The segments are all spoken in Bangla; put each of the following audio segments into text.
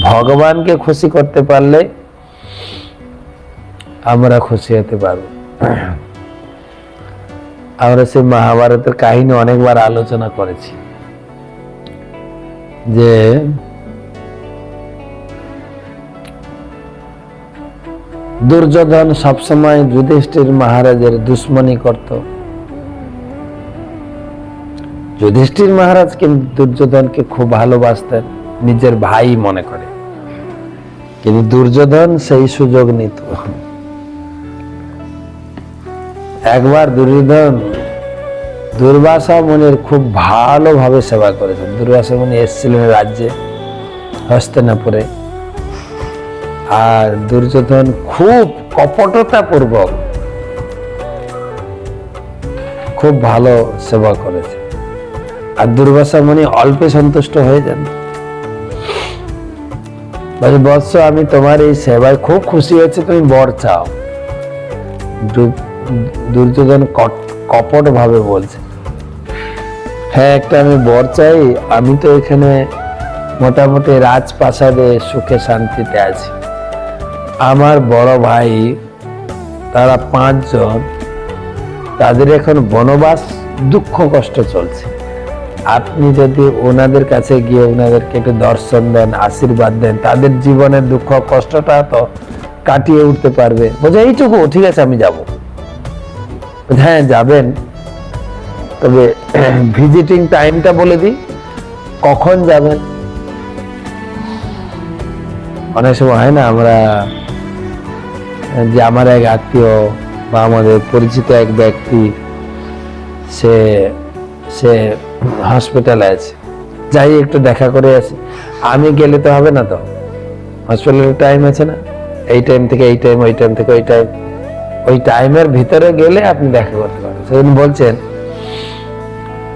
ভগবানকে খুশি করতে পারলে আমরা খুশি হতে পারবো। আমরা সেই মহাভারতের কাহিনী অনেকবার আলোচনা করেছি যে দুর্যোধন সবসময় যুধিষ্ঠির মহারাজের দুশ্মনী করত। যুধিষ্ঠির মহারাজ কিন্তু দুর্যোধনকে খুব ভালোবাসতেন, নিজের ভাই মনে করে, কিন্তু দুর্যোধন সেই সুযোগ নিত। একবার দুর্যোধন দুর্বাসা মুনির খুব ভালোভাবে সেবা করেছেন। দুর্বাসা মুনি এসেছিলেন রাজ্যে হস্তিনাপুরে, আর দুর্যোধন খুব কপটতা পূর্বক খুব ভালো সেবা করেছে, আর দুর্বাসা মুনি অল্পে সন্তুষ্ট হয়ে যান। বৎস, আমি তোমার এই সেবায় খুব খুশি হয়েছে, তুমি বর চাও। দুর্যোধন কপট ভাবে বলছে, হ্যাঁ একটা আমি বর চাই, আমি তো এখানে মোটামুটি রাজপ্রাসাদে সুখে শান্তিতে আছি। আমার বড় ভাই তারা 5 জন, তাদের এখন বনবাস দুঃখ কষ্ট চলছে। আপনি যদি ওনাদের কাছে গিয়ে ওনাদেরকে একটু দর্শন দেন, আশীর্বাদ দেন, তাদের জীবনের দুঃখ কষ্টটা তো কাটিয়ে উঠতে পারবে। বলছে এইটুকু ঠিক আছে, আমি যাব। হ্যাঁ যাবেন, তবে ভিজিটিং টাইমটা বলে দিই, কখন যাবেন। অনেক সময় হয় না, আমরা যে আমার এক আত্মীয় বা আমাদের পরিচিত এক ব্যক্তি সে সে হসপিটালে আছে, যাই একটু দেখা করে আসি। আমি গেলে তো হবে না, তো হসপিটালের টাইম আছে না, এই টাইম থেকে এই টাইম, ওই টাইম থেকে ওই টাইম, ওই টাইমের ভিতরে গেলে আপনি দেখা করতে পারবেন। সেদিন বলছেন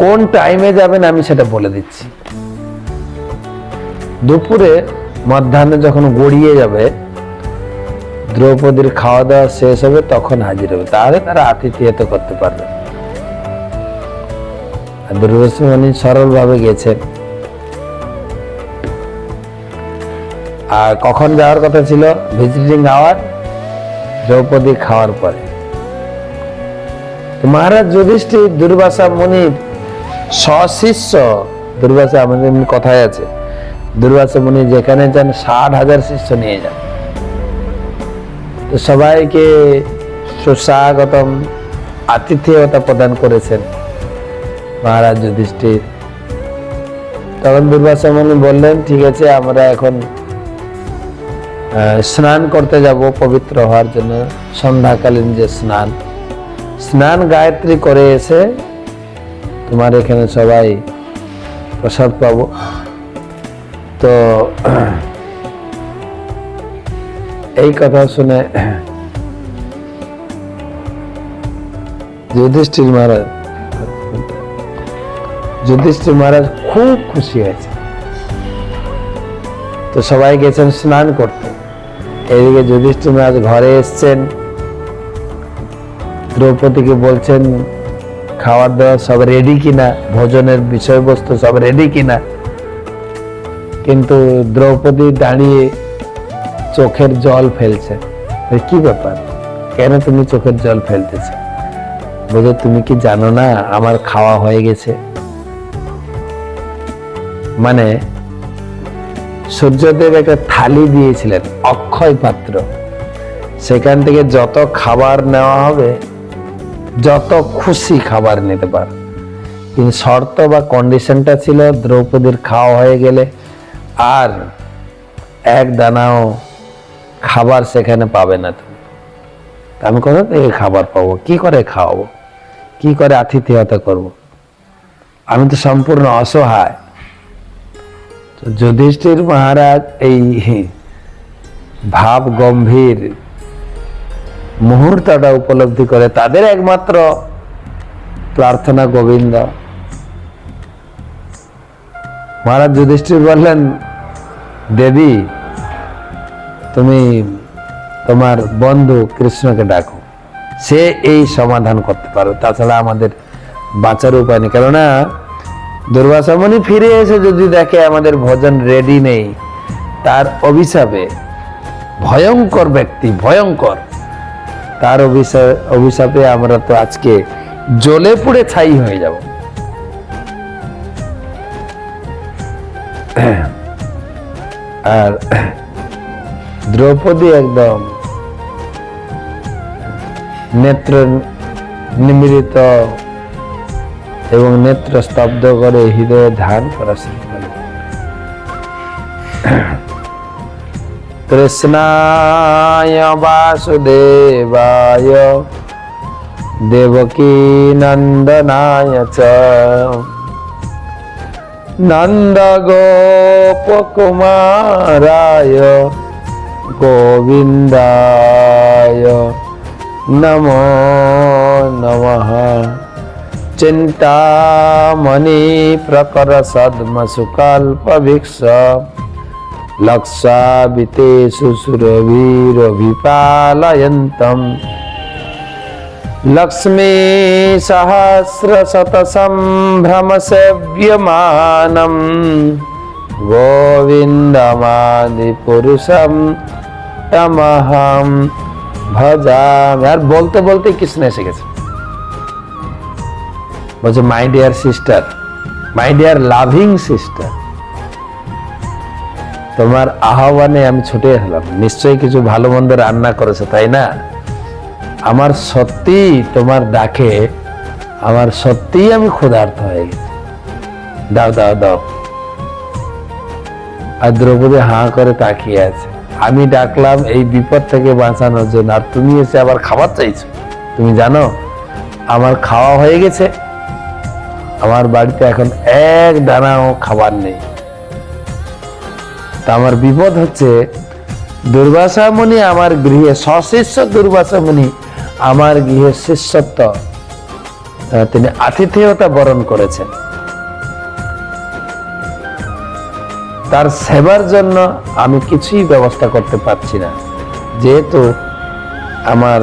কোন টাইমে যাবেন আমি সেটা বলে দিচ্ছি। দুপুরে মধ্যাহ্নে যখন গড়িয়ে যাবে, দ্রৌপদীর খাওয়া দাওয়া শেষ হবে, তখন হাজির হবে, তাহলে তারা আতিথেয়তা করতে পারবে। দুর্বাসা মুনি সরল ভাবে গেছেন। আর কখন যাওয়ার কথা ছিল? ভিজিটিং আওয়ার, দ্রৌপদী খাওয়ার পরে। মহারাজ যুধিষ্ঠির দুর্বাসা মুনির সশিষ্য, দুর্বাসা আমাদের কথায় আছে, দুর্বাসা মুনি যেখানে যান 60,000 শিষ্য নিয়ে যান। তো সবাইকে সুস্বাগতম আতিথেয়তা প্রদান করেছেন মহারাজ যুধিষ্ঠির। তখন দুর্বাসা মুনি বললেন, ঠিক আছে আমরা এখন স্নান করতে যাব পবিত্র হওয়ার জন্য। সন্ধ্যাকালীন যে স্নান গায়ত্রী করে এসে তোমার এখানে সবাই প্রসাদ পাবো। তো এই কথা শুনে যুধিষ্ঠির মহারাজ খুব খুশি হয়েছে। তো সবাই গেছেন স্নান করতে, এদিকে যুধিষ্ঠির মহারাজ ঘরে এসছেন, দ্রৌপদীকে বলছেন খাওয়ার দাওয়া সব রেডি কিনা, ভোজনের বিষয়বস্তু সব রেডি কিনা। কিন্তু দ্রৌপদী দাঁড়িয়ে চোখের জল ফেলছে। কি ব্যাপার, কেন তুমি চোখের জল ফেলতেছ? বলে তুমি কি জানো না আমার খাওয়া হয়ে গেছে? মানে সূর্যদেব একটা থালি দিয়েছিলেন, অক্ষয় পাত্র, সেখান থেকে যত খাবার নেওয়া হবে, যত খুশি খাবার নিতে পারো, কিন্তু শর্ত বা কন্ডিশনটা ছিল দ্রৌপদীর খাওয়া হয়ে গেলে আর এক দানাও খাবার সেখানে পাবে না। তুমি, আমি কোথা থেকে খাবার পাবো? কি করে খাওয়াবো? কি করে আতিথেয়তা করব? আমি তো সম্পূর্ণ অসহায়। যুধিষ্ঠির মহারাজ এই ভাব গম্ভীর মুহূর্তটা উপলব্ধি করে, তাদের একমাত্র প্রার্থনা গোবিন্দ। মহারাজ যুধিষ্ঠির বললেন, দেবী তুমি তোমার বন্ধু কৃষ্ণকে ডাকো, সে এই সমাধান করতে পারো, তাছাড়া আমাদের বাঁচার উপায় নেই। কেননা দুর্বাসা মুনি ফিরে এসে যদি দেখে আমাদের ভোজন রেডি নেই, তার অভিশাপে, ভয়ঙ্কর ব্যক্তি, ভয়ঙ্কর, তার অভিশাপে আমরা তো আজকে জ্বলে পুড়ে ছাই হয়ে যাব। আর দ্রৌপদী একদম নেত্র নিমীলিত এবং নেত্র স্তব্ধ করে হৃদয়ে ধ্যান করা শুরু করলেন। কৃষ্ণায় বাসুদেবায় দেবকী নন্দনায় চ নন্দ গোপ কুমারায় গোবিন্দায় নমো নমঃ। চিন্তামণি প্রকর সদ্মসুকল্প ভিক্ষ লক্ষাবিতেষু সুরভীরভিপালয়ন্তম লক্ষ্মী সহস্র শত সম্ভ্রম সেব্যমানম গোবিন্দমাদি পুরুষম তমহম ভজামি। আর বলতে বলতে কৃষ্ণ এসে গেছে, বলছে my dear sister, my dear loving sister, তোমার আহ্বানে আমি ছুটে এলাম, নিশ্চয়ই কিছু ভালো মন্দ রান্না করেছে তাই না? আমার সত্যি তোমার ডাকে আমার সত্যি আমি ক্ষুধার্ত হয়ে গেছি, দাও দাও দাও। আর দ্রৌপদী হাঁ করে তাকিয়ে আছে। আমি ডাকলাম এই বিপদ থেকে বাঁচানোর জন্য, আর তুমি এসে আবার খাবার চাইছো। তুমি জানো আমার খাওয়া হয়ে গেছে, আমার বাড়িতে এখন এক দানাও খাবার নেই। তা আমার বিপদ হচ্ছে, দুর্বাসা মুনি আমার গৃহে, সশিষ্য দুর্বাসা মুনি আমার গৃহে শিষ্যত্ব, তিনি আতিথেয়তা বরণ করেছেন। তার সেবার জন্য আমি কিছুই ব্যবস্থা করতে পারছি না, যেহেতু আমার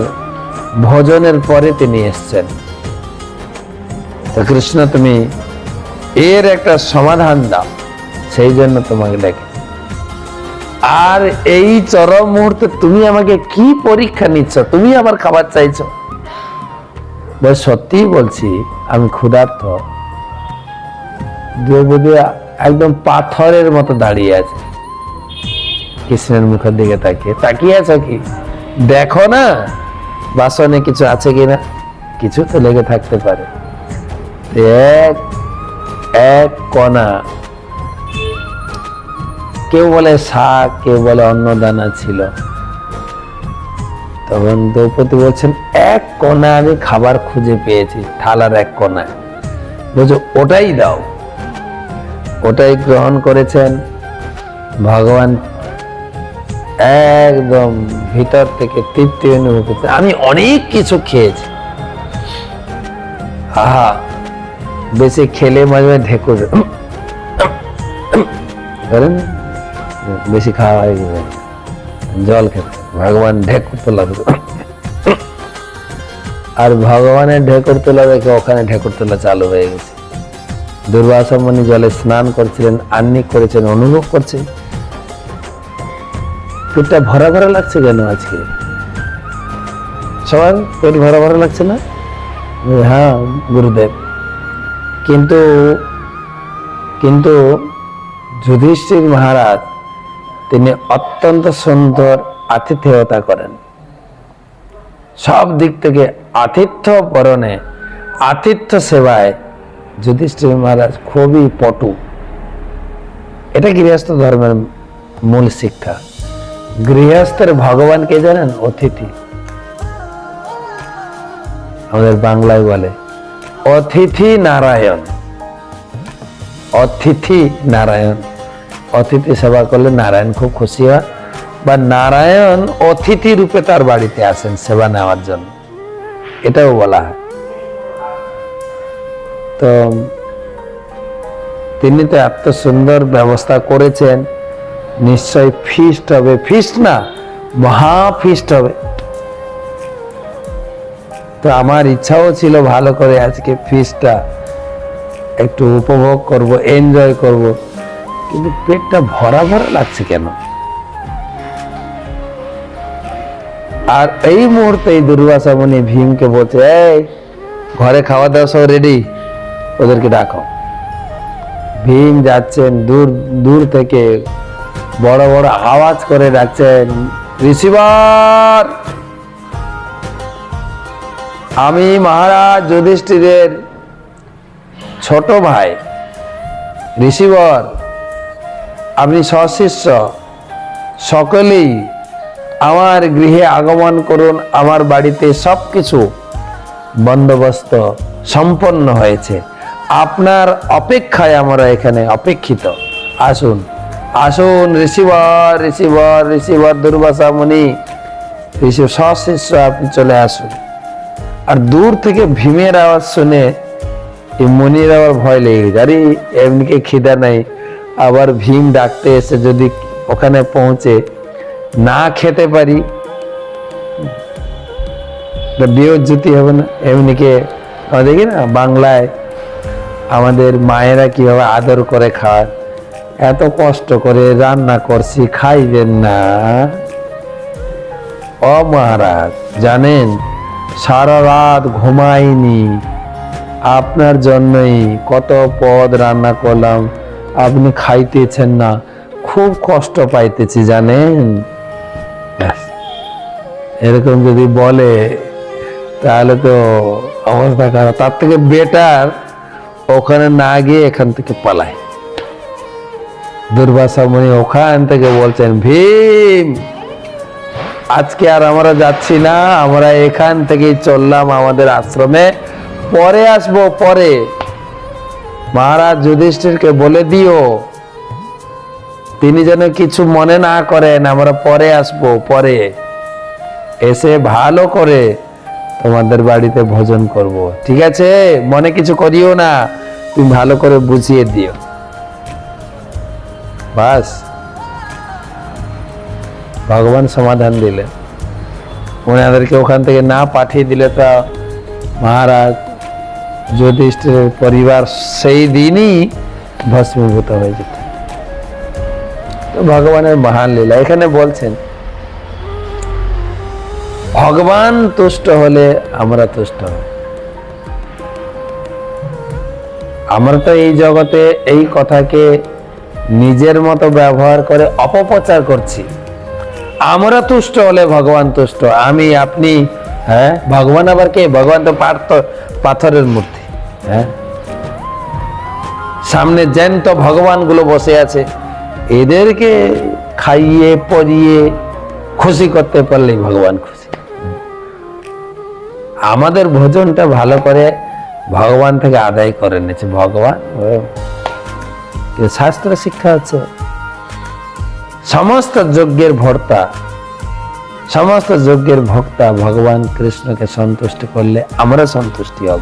ভোজনের পরে তিনি এসছেন। তো কৃষ্ণ তুমি এর একটা সমাধান দাও, সেই জন্য তোমাকে ডেকে। আর এই চরম মুহূর্তে তুমি আমাকে কি পরীক্ষা নিচ্ছ? তুমি আবার খাবার চাইছো? সত্যি বলছি আমি ক্ষুধার্ত। দ্রৌপদী একদম পাথরের মতো দাঁড়িয়ে আছে, কৃষ্ণের মুখের দিকে তাকিয়ে আছো কি? দেখো না বাসনে কিছু আছে কিনা, কিছু তো লেগে থাকতে পারে। এক এক কণা, কেউ বলে শাক, কেউ বলে অন্নদানা ছিল। তখন দ্রৌপদী বলছেন, এক কোণা আমি খাবার খুঁজে পেয়েছি, থালার এক কোণায়, বলছো ওটাই দাও। ওটাই গ্রহণ করেছেন ভগবান, একদম ভিতর থেকে তৃপ্তি অনুভব করছে, আমি অনেক কিছু খেয়েছি। আহা, বেশি খেলে মাঝে মাঝে ঢেকুর করেন, বেশি খাওয়া হয়ে গেছে, জল খেতে ভগবান ঢেকুর তোলা, আর ভগবানের ঢেকুর তোলা দেখে ওখানে ঢেকুর তোলা চালু হয়ে গেছে। দুর্বাসা মুনি জলে স্নান করছিলেন, আহ্নিক করেছেন, অনুভব করছে পেটটা ভরা ভরা লাগছে কেন আজকে? সবার পেট ভরা ভরা লাগছে না? হ্যাঁ গুরুদেব। কিন্তু যুধিষ্ঠির মহারাজ তিনি অত্যন্ত সুন্দর আতিথেয়তা করেন, সব দিক থেকে আতিথ্য বরণে, আতিথ্য সেবায় যুধিষ্ঠির মহারাজ খুবই পটু। এটা গৃহস্থ ধর্মের মূল শিক্ষা। গৃহস্থের ভগবান কে জানেন? অতিথি। আমাদের বাংলায় বলে অতিথি নারায়ণ, অতিথি নারায়ণ। অতিথি সেবা করলে নারায়ণ খুব খুশি হয়, বা নারায়ণ অতিথি রূপে তার বাড়িতে আসেন সেবা নেওয়ার জন্য, এটাও বলা হয়। তো তিনি তো এত সুন্দর ব্যবস্থা করেছেন, নিশ্চয় ফিস্ট হবে, ফিস্ট না মহা ফিস্ট হবে। তো আমার ইচ্ছাও ছিল ভালো করে আজকে ফিস্টটা একটু উপভোগ করব, এনজয় করব, কিন্তু পেটটা ভরা ভরা লাগছে কেন? আর এই মুহূর্তে এই দুর্বাসা মুনি ভীমকে বলছে, এই ঘরে খাওয়া দাওয়া সব রেডি, ওদেরকে ডাকো। ভীম যাচ্ছেন, দূর দূর থেকে বড় বড় আওয়াজ করে ডাকছেন, ঋষিবর, আমি মহারাজ যুধিষ্ঠিরের ছোট ভাই ঋষিবর, আপনি সশিষ্য সকলেই আমার গৃহে আগমন করুন। আমার বাড়িতে সবকিছু বন্দোবস্ত সম্পন্ন হয়েছে, আপনার অপেক্ষায় আমরা এখানে অপেক্ষিত। আসুন আসুন ঋষিবর, ঋষিবর, ঋষিবর, দুর্বাসা মুনি, ঋষি সশিষ্য আপনি চলে আসুন। আর দূর থেকে ভীমের আওয়াজ শুনে এই মুনির আবার ভয় লেগে গেছে, আরে এমনিকে খিদা নাই, আবার ভীম ডাকতে এসে যদি ওখানে পৌঁছে না খেতে পারি বেজ্জতি হবে না? এমনিকে দেখি না বাংলায় আমাদের মায়েরা কিভাবে আদর করে খায়, এত কষ্ট করে রান্না করছি, খাইবেন না? ও মহারাজ, জানেন সারা রাত ঘুমাইনি, আপনার জন্যই কত পদ রান্না করলাম, আপনি খাইতেছেন না, খুব কষ্ট পাইতেছি জানেন। এরকম যদি বলে তাহলে তো অবস্থা খারাপ। তার থেকে বেটার ওখানে না গিয়ে এখান থেকে পালায়। দুর্বাসা মুনি ওখান থেকে বলছেন, ভীম আজকে আর আমরা যাচ্ছি না, আমরা এখান থেকেই চললাম আমাদের আশ্রমে, পরে আসবো পরে। মহারাজ যুধিষ্ঠিরকে বলে দিও তিনি যেন কিছু মনে না করেন, আমরা পরে আসবো, পরে এসে ভালো করে তোমাদের বাড়িতে ভোজন করব, ঠিক আছে? মনে কিছু করিও না, তুমি ভালো করে বুঝিয়ে দিও। বাস ভগবান সমাধান দিলেন। ওনাদেরকে ওখান থেকে না পাঠিয়ে দিলে তো মহারাজ যুধিষ্ঠিরের পরিবার সেই দিনই ভস্মীভূত হয়ে যেত। তো ভগবানের মহান লীলা এখানে বলছেন, ভগবান তুষ্ট হলে আমরা তুষ্ট হই। আমরা তো এই জগতে এই কথাকে নিজের মতো ব্যবহার করে অপপ্রচার করছি। আমরা তুষ্ট হলে ভগবান তুষ্ট, আমি আপনি, হ্যাঁ ভগবান আবার কে? ভগবান তো পাথরের মূর্তি। হ্যাঁ, সামনে জ্যান্ত ভগবান গুলো বসে আছে, এদেরকে খাইয়ে পরিয়ে খুশি করতে পারলেই ভগবান খুশি। আমাদের ভোজনটা ভালো করে ভগবান থেকে আদায় করে নিয়েছে ভগবান। শাস্ত্র শিক্ষা আছে, সমস্ত যজ্ঞের ভর্তা, সমস্ত যজ্ঞের ভক্তা ভগবান কৃষ্ণকে সন্তুষ্ট করলে আমরা সন্তুষ্টি হব।